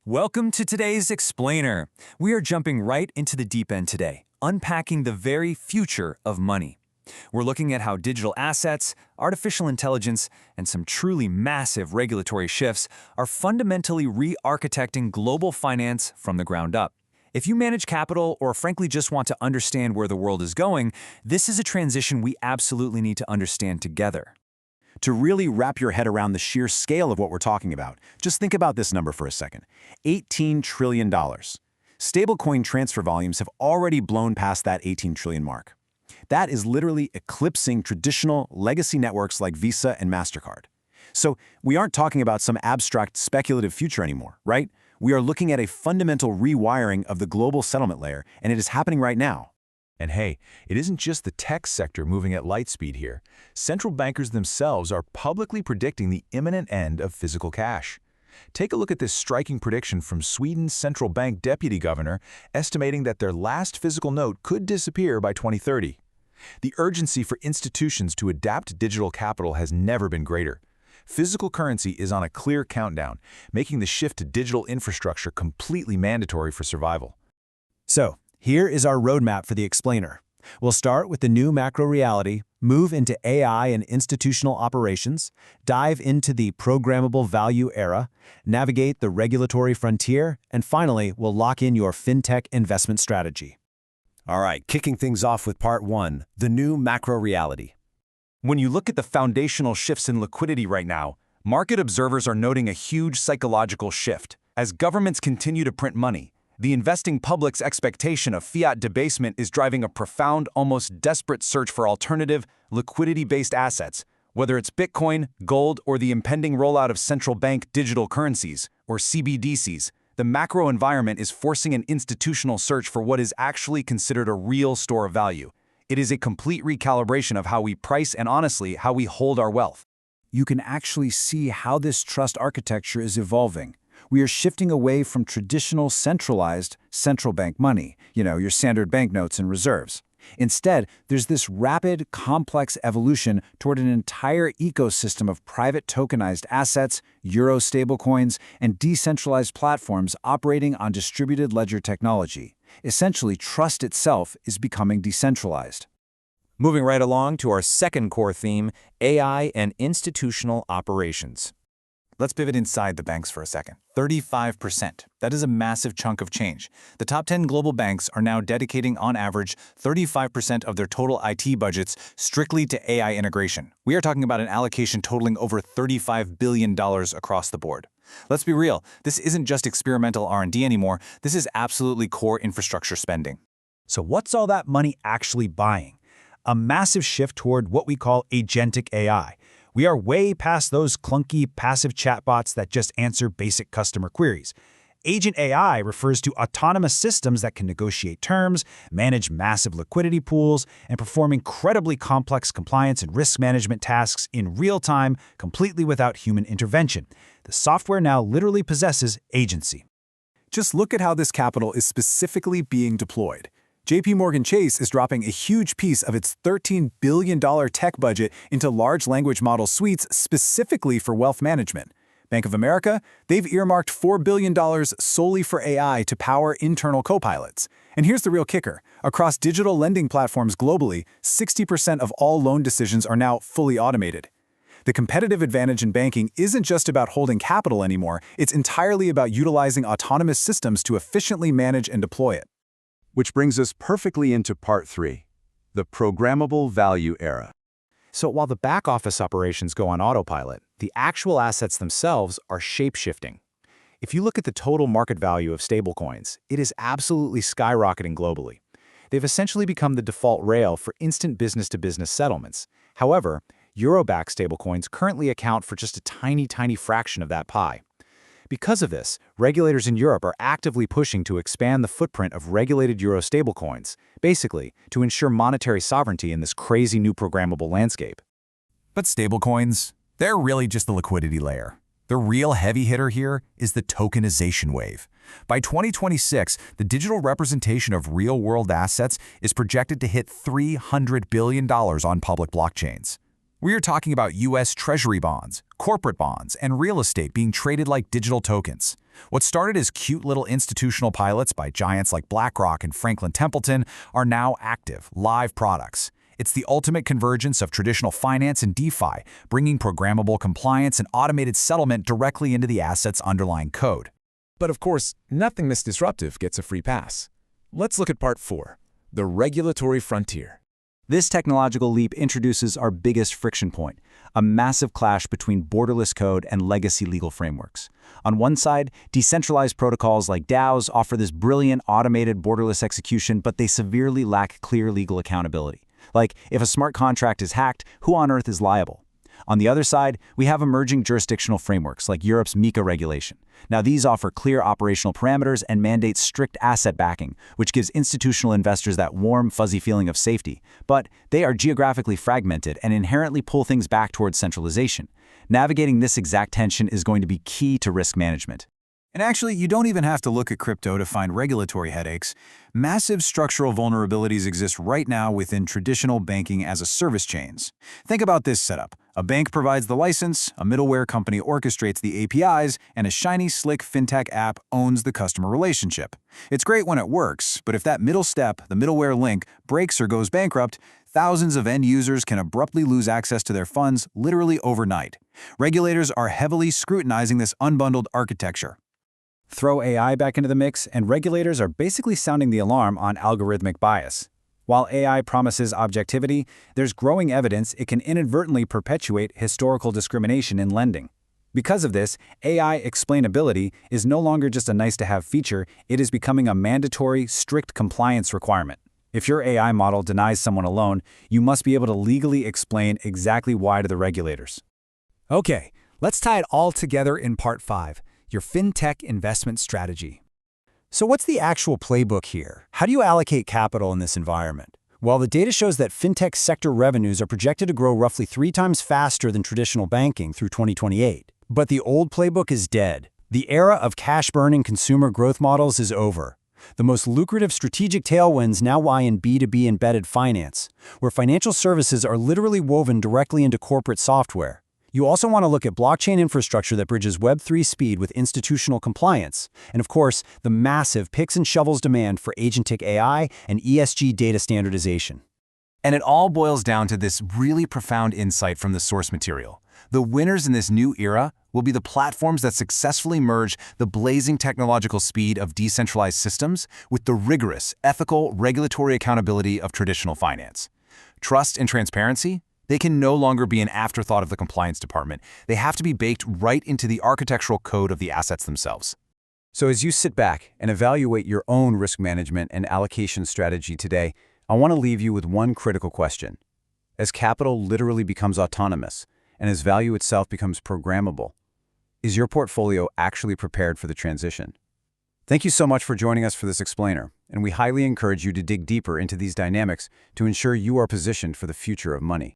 Welcome to today's Explainer. We are jumping right into the deep end today, unpacking the very future of money. We're looking at how digital assets, artificial intelligence, and some truly massive regulatory shifts are fundamentally re-architecting global finance from the ground up. If you manage capital or frankly just want to understand where the world is going, this is a transition we absolutely need to understand together. To really wrap your head around the sheer scale of what we're talking about, just think about this number for a second. $18 trillion. Stablecoin transfer volumes have already blown past that 18 trillion mark. That is literally eclipsing traditional legacy networks like Visa and MasterCard. So we aren't talking about some abstract speculative future anymore, right? We are looking at a fundamental rewiring of the global settlement layer, and it is happening right now. And hey, it isn't just the tech sector moving at light speed here. Central bankers themselves are publicly predicting the imminent end of physical cash. Take a look at this striking prediction from Sweden's central bank deputy governor, estimating that their last physical note could disappear by 2030. The urgency for institutions to adapt digital capital has never been greater. Physical currency is on a clear countdown, making the shift to digital infrastructure completely mandatory for survival. So, here is our roadmap for the Explainer. We'll start with the new macro reality, move into AI and institutional operations, dive into the programmable value era, navigate the regulatory frontier, and finally, we'll lock in your fintech investment strategy. All right, kicking things off with part one, the new macro reality. When you look at the foundational shifts in liquidity right now, market observers are noting a huge psychological shift. As governments continue to print money, the investing public's expectation of fiat debasement is driving a profound, almost desperate search for alternative, liquidity-based assets, whether it's Bitcoin, gold, or the impending rollout of central bank digital currencies, or CBDCs. The macro environment is forcing an institutional search for what is actually considered a real store of value. It is a complete recalibration of how we price and, honestly, how we hold our wealth. You can actually see how this trust architecture is evolving. We are shifting away from traditional centralized central bank money, your standard banknotes and reserves. Instead, there's this rapid, complex evolution toward an entire ecosystem of private tokenized assets, euro stablecoins, and decentralized platforms operating on distributed ledger technology. Essentially, trust itself is becoming decentralized. Moving right along to our second core theme, AI and institutional operations. Let's pivot inside the banks for a second. 35%. That is a massive chunk of change. The top 10 global banks are now dedicating, on average, 35% of their total IT budgets strictly to AI integration. We are talking about an allocation totaling over $35 billion across the board. Let's be real, this isn't just experimental R&D anymore, this is absolutely core infrastructure spending. So what's all that money actually buying? A massive shift toward what we call agentic AI. We are way past those clunky, passive chatbots that just answer basic customer queries. Agent AI refers to autonomous systems that can negotiate terms, manage massive liquidity pools, and perform incredibly complex compliance and risk management tasks in real time, completely without human intervention. The software now literally possesses agency. Just look at how this capital is specifically being deployed. JP Morgan Chase is dropping a huge piece of its $13 billion tech budget into large language model suites specifically for wealth management. Bank of America, they've earmarked $4 billion solely for AI to power internal copilots. And here's the real kicker. Across digital lending platforms globally, 60% of all loan decisions are now fully automated. The competitive advantage in banking isn't just about holding capital anymore, it's entirely about utilizing autonomous systems to efficiently manage and deploy it. Which brings us perfectly into part three, the programmable value era. So while the back office operations go on autopilot, the actual assets themselves are shape-shifting. If you look at the total market value of stablecoins, it is absolutely skyrocketing globally. They've essentially become the default rail for instant business-to-business settlements. However, euro-backed stablecoins currently account for just a tiny fraction of that pie. Because of this, regulators in Europe are actively pushing to expand the footprint of regulated euro stablecoins, basically to ensure monetary sovereignty in this crazy new programmable landscape. But stablecoins, they're really just the liquidity layer. The real heavy hitter here is the tokenization wave. By 2026, the digital representation of real-world assets is projected to hit $300 billion on public blockchains. We are talking about U.S. Treasury bonds, corporate bonds, and real estate being traded like digital tokens. What started as cute little institutional pilots by giants like BlackRock and Franklin Templeton are now active, live products. It's the ultimate convergence of traditional finance and DeFi, bringing programmable compliance and automated settlement directly into the asset's underlying code. But of course, nothing this disruptive gets a free pass. Let's look at Part 4, the regulatory frontier. This technological leap introduces our biggest friction point, a massive clash between borderless code and legacy legal frameworks. On one side, decentralized protocols like DAOs offer this brilliant automated borderless execution, but they severely lack clear legal accountability. Like, if a smart contract is hacked, who on earth is liable? On the other side, we have emerging jurisdictional frameworks like Europe's MiCA regulation. Now, these offer clear operational parameters and mandate strict asset backing, which gives institutional investors that warm, fuzzy feeling of safety. But they are geographically fragmented and inherently pull things back towards centralization. Navigating this exact tension is going to be key to risk management. And actually, you don't even have to look at crypto to find regulatory headaches. Massive structural vulnerabilities exist right now within traditional banking-as-a-service chains. Think about this setup. A bank provides the license, a middleware company orchestrates the APIs, and a shiny, slick fintech app owns the customer relationship. It's great when it works, but if that middle step, the middleware link, breaks or goes bankrupt, thousands of end users can abruptly lose access to their funds literally overnight. Regulators are heavily scrutinizing this unbundled architecture. Throw AI back into the mix, and regulators are basically sounding the alarm on algorithmic bias. While AI promises objectivity, there's growing evidence it can inadvertently perpetuate historical discrimination in lending. Because of this, AI explainability is no longer just a nice-to-have feature, it is becoming a mandatory, strict compliance requirement. If your AI model denies someone a loan, you must be able to legally explain exactly why to the regulators. Okay, let's tie it all together in Part 5. Your fintech investment strategy. So what's the actual playbook here? How do you allocate capital in this environment? Well, the data shows that fintech sector revenues are projected to grow roughly 3 times faster than traditional banking through 2028. But the old playbook is dead. The era of cash-burning consumer growth models is over. The most lucrative strategic tailwinds now lie in B2B embedded finance, where financial services are literally woven directly into corporate software. You also want to look at blockchain infrastructure that bridges Web3 speed with institutional compliance, and of course, the massive picks and shovels demand for agentic AI and ESG data standardization. And it all boils down to this really profound insight from the source material. The winners in this new era will be the platforms that successfully merge the blazing technological speed of decentralized systems with the rigorous, ethical, regulatory accountability of traditional finance. Trust and transparency? They can no longer be an afterthought of the compliance department. They have to be baked right into the architectural code of the assets themselves. So as you sit back and evaluate your own risk management and allocation strategy today, I want to leave you with one critical question. As capital literally becomes autonomous, and as value itself becomes programmable, is your portfolio actually prepared for the transition? Thank you so much for joining us for this explainer, and we highly encourage you to dig deeper into these dynamics to ensure you are positioned for the future of money.